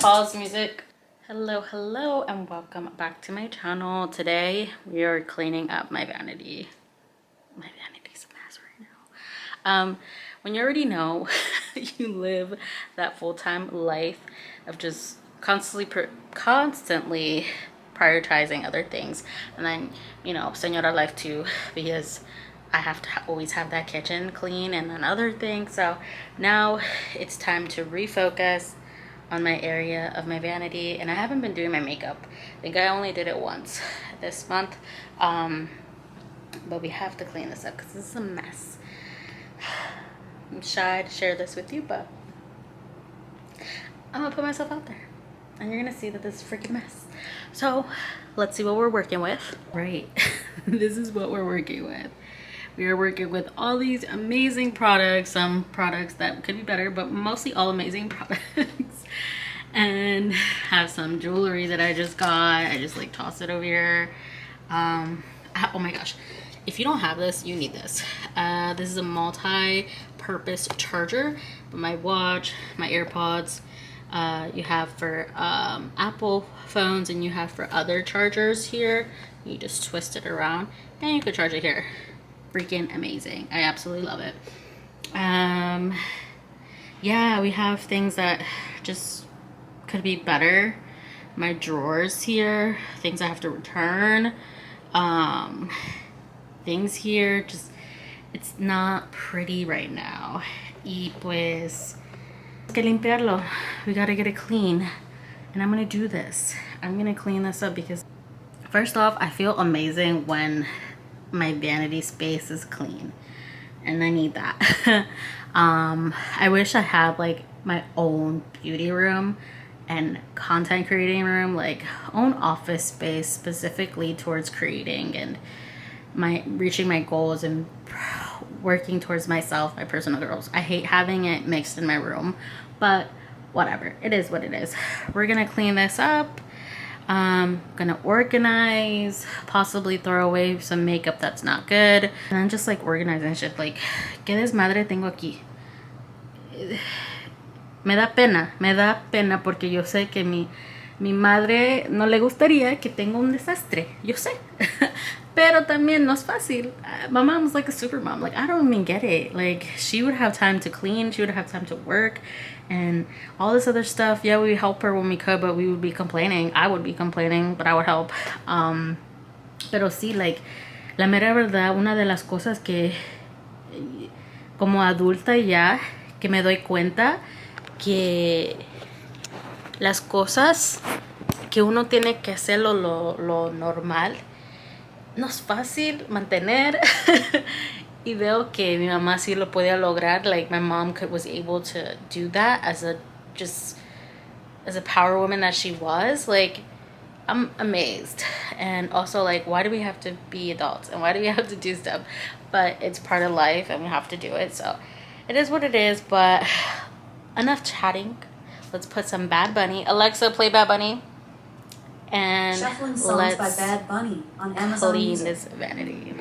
Pause music. Hello, and welcome back to my channel. Today we are cleaning up my vanity. My vanity's a mess right now. When you already know, you live that full-time life of just constantly prioritizing other things, and then señora life too, because I have to always have that kitchen clean and then other things. So now it's time to refocus on my area of my vanity, and I haven't been doing my makeup. I think I only did it once this month, but we have to clean this up because this is a mess. I'm shy to share this with you, but I'm gonna put myself out there and you're gonna see that this is a freaking mess. So let's see what we're working with. Right. This is what we're working with. We are working with all these amazing products, some products that could be better, but mostly all amazing products. And have some jewelry that I just got. I just like tossed it over here. Oh my gosh. If you don't have this, you need this. This is a multi-purpose charger. But my watch, my AirPods, you have for Apple phones, and you have for other chargers here. You just twist it around and you could charge it here. Freaking amazing. I absolutely love it. Yeah, we have things that just could be better. My drawers here, things I have to return, things here, just it's not pretty right now. Y pues que limpiarlo. We gotta get it clean, and I'm gonna do this. I'm gonna clean this up because first off, I feel amazing when my vanity space is clean, and I need that. I wish I had like my own beauty room and content creating room, like own office space specifically towards creating and reaching my goals and working towards myself, my personal goals. I hate having it mixed in my room, but whatever, it is what it is. We're gonna clean this up. Gonna organize, possibly throw away some makeup that's not good, and then just like organizing shit. Like, ¿qué desmadre tengo aquí? Me da pena porque yo sé que mi madre no le gustaría que tenga un desastre, yo sé. Pero también no es fácil. My mom's like a super mom. Like, I don't even get it. Like, she would have time to clean, she would have time to work and all this other stuff. Yeah, we help her when we could, but we would be complaining. I would be complaining, but I would help. Pero sí, like, la mera verdad, una de las cosas que como adulta ya, que me doy cuenta que las cosas que uno tiene que hacer lo normal no es fácil mantener. Y veo que mi mamá sí lo podía lograr. Like, my mom was able to do that as a power woman that she was. Like, I'm amazed. And also, like, why do we have to be adults and why do we have to do stuff? But it's part of life and we have to do it. So it is what it is. But enough chatting. Let's put some Bad Bunny. Alexa, play Bad Bunny. And Shuffling songs by Bad Bunny on Amazon clean Music. this vanity.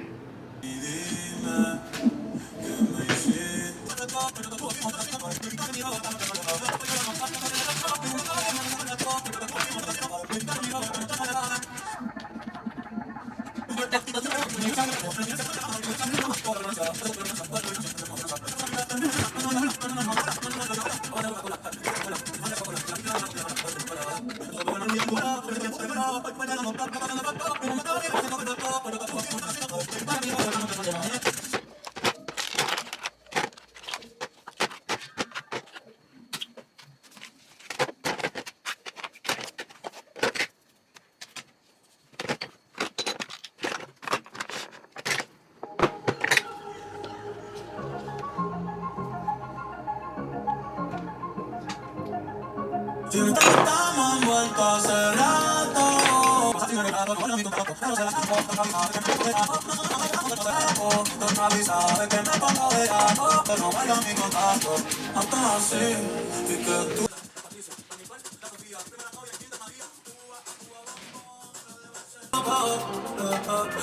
Estamos envueltos hace rato.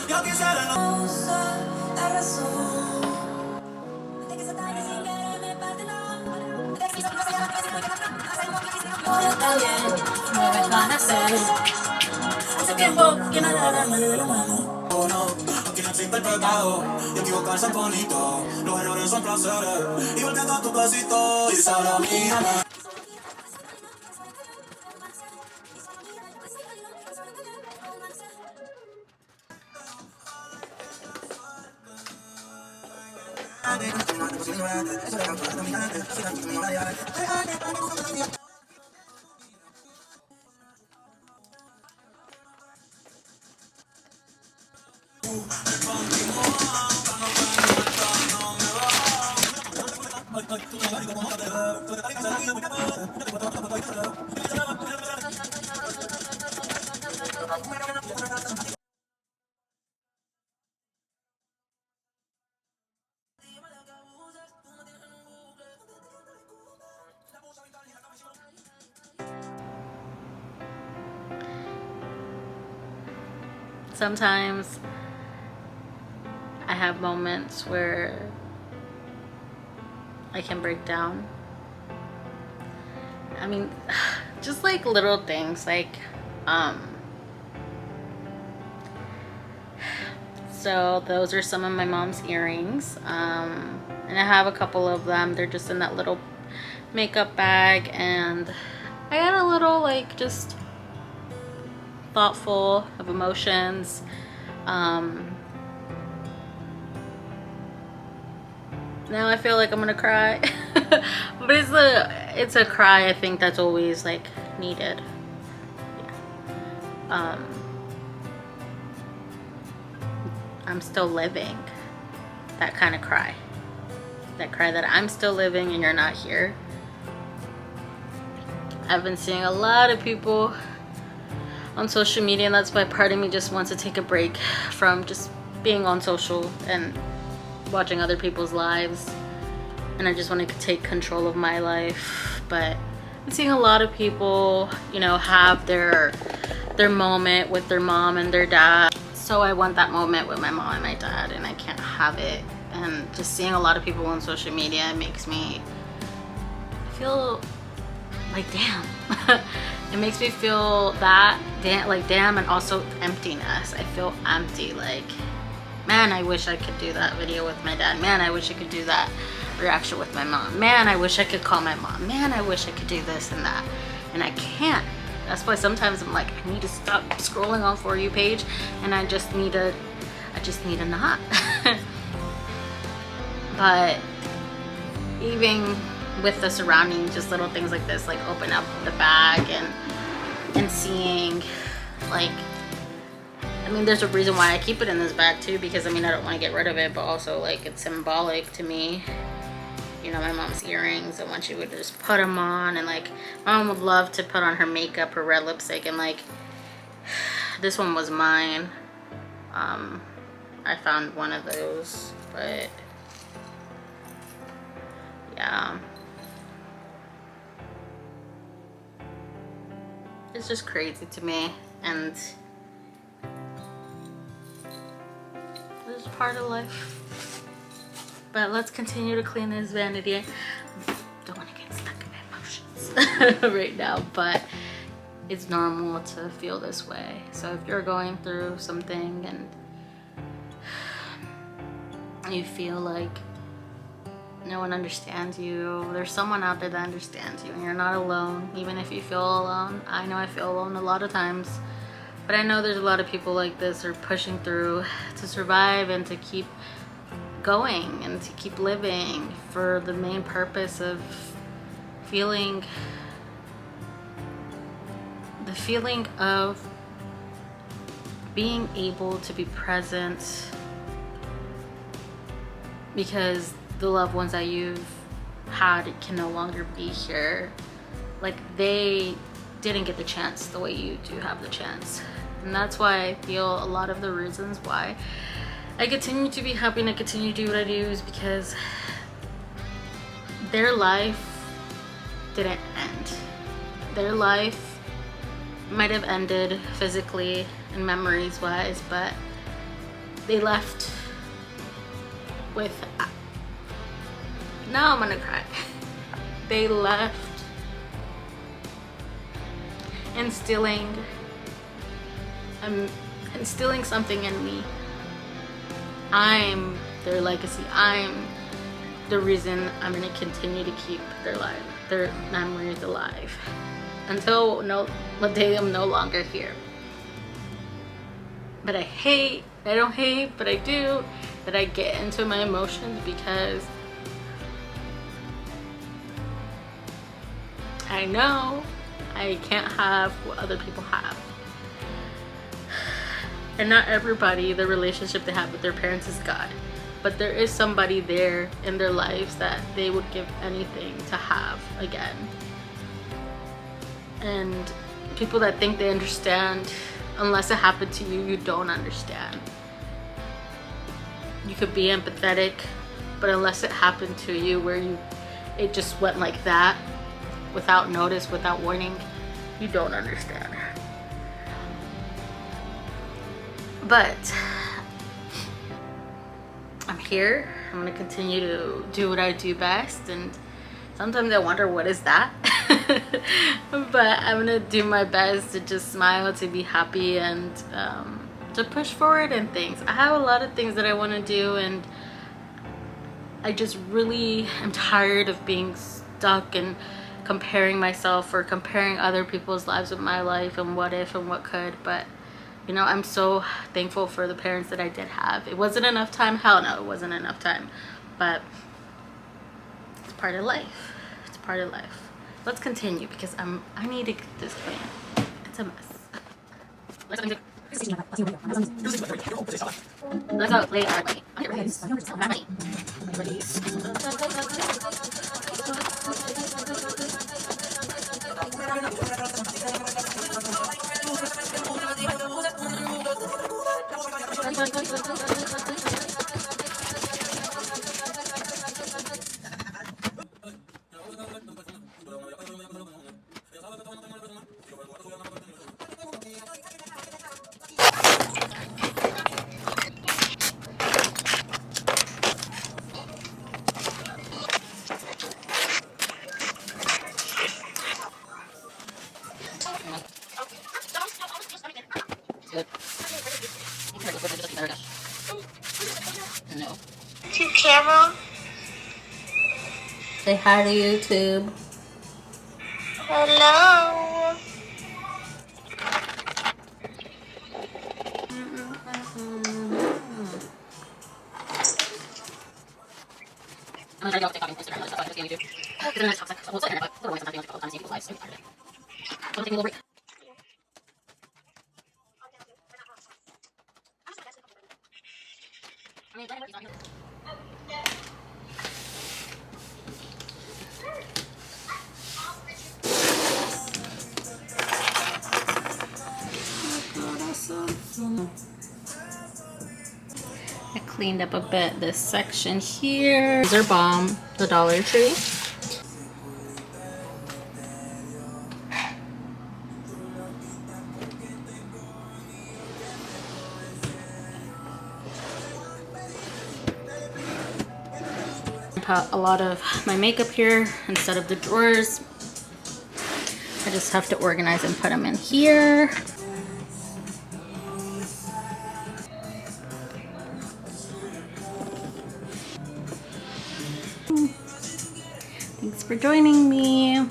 Yo quisiera no usar la razón. De que se talle sin querer me parte no. De que se está bien, no me van a hacer. Hace tiempo que nada me de la mano. Oh no, aquí no existe el pecado. Y equivocarse es bonito. Los errores son placeres. Y volviendo a tu pasito. Y solo mírame. Sometimes I have moments where I can break down. I mean, just like little things like so those are some of my mom's earrings, and I have a couple of them. They're just in that little makeup bag, and I got a little like just thoughtful of emotions. Now I feel like I'm gonna cry. But it's a cry I think that's always like needed. Yeah. I'm still living. That kind of cry. That cry that I'm still living and you're not here. I've been seeing a lot of people on social media, and that's why part of me just wants to take a break from just being on social and watching other people's lives, and I just want to take control of my life. But I'm seeing a lot of people, you know, have their moment with their mom and their dad. So I want that moment with my mom and my dad, and I can't have it. And just seeing a lot of people on social media makes me feel like damn. It makes me feel that damn, and also emptiness. I feel empty. Like, man, I wish I could do that video with my dad. Man, I wish I could do that reaction with my mom. Man, I wish I could call my mom. Man, I wish I could do this and that, and I can't. That's why sometimes I'm like, I need to stop scrolling on For You page, and I just need to not. But even with the surrounding, just little things like this, like open up the bag and seeing, like, I mean, there's a reason why I keep it in this bag too, because I mean, I don't want to get rid of it, but also like it's symbolic to me. You know, my mom's earrings, and when she would just put them on, and like my mom would love to put on her makeup, her red lipstick, and like this one was mine. I found one of those, but yeah, it's just crazy to me, and it's part of life. But let's continue to clean this vanity. I don't want to get stuck in my emotions right now, but it's normal to feel this way. So if you're going through something and you feel like no one understands you, there's someone out there that understands you, and you're not alone. Even if you feel alone, I know I feel alone a lot of times, but I know there's a lot of people like this who are pushing through to survive and to keep going and to keep living for the main purpose of feeling the feeling of being able to be present, because the loved ones that you've had can no longer be here. Like, they didn't get the chance the way you do have the chance. And that's why I feel a lot of the reasons why I continue to be happy and I continue to do what I do is because their life didn't end. Their life might have ended physically and memories wise, but they left with, now I'm gonna cry. They left instilling something in me. I'm their legacy. I'm the reason I'm gonna continue to keep their memories alive until the day I'm no longer here. But I don't hate, but I do, that I get into my emotions because I know I can't have what other people have. And not everybody, the relationship they have with their parents is God. But there is somebody there in their lives that they would give anything to have again. And people that think they understand, unless it happened to you, you don't understand. You could be empathetic, but unless it happened to you where it just went like that, without notice, without warning, you don't understand. But I'm here. I'm gonna continue to do what I do best, and sometimes I wonder what is that. But I'm gonna do my best to just smile, to be happy, and to push forward in things. I have a lot of things that I want to do, and I just really am tired of being stuck and comparing myself or comparing other people's lives with my life and what if and what could. But you know, I'm so thankful for the parents that I did have. It wasn't enough time. Hell no, it wasn't enough time. But it's part of life. It's part of life. Let's continue because I need to get this clean. It's a mess. Let's go play our money. No. To camera. Say hi to YouTube. Hello. I'm gonna try to go TikTok and Instagram and stuff. I just get YouTube. Because then it's toxic. Well, it's internet, but literally sometimes you don't all the time to see people's lives. So I'm tired of it. So I'm taking a little break. I mean, he's not here. I cleaned up a bit this section here. These are Bomb, the Dollar Tree. Put a lot of my makeup here instead of the drawers. I just have to organize and put them in here. Thanks for joining me.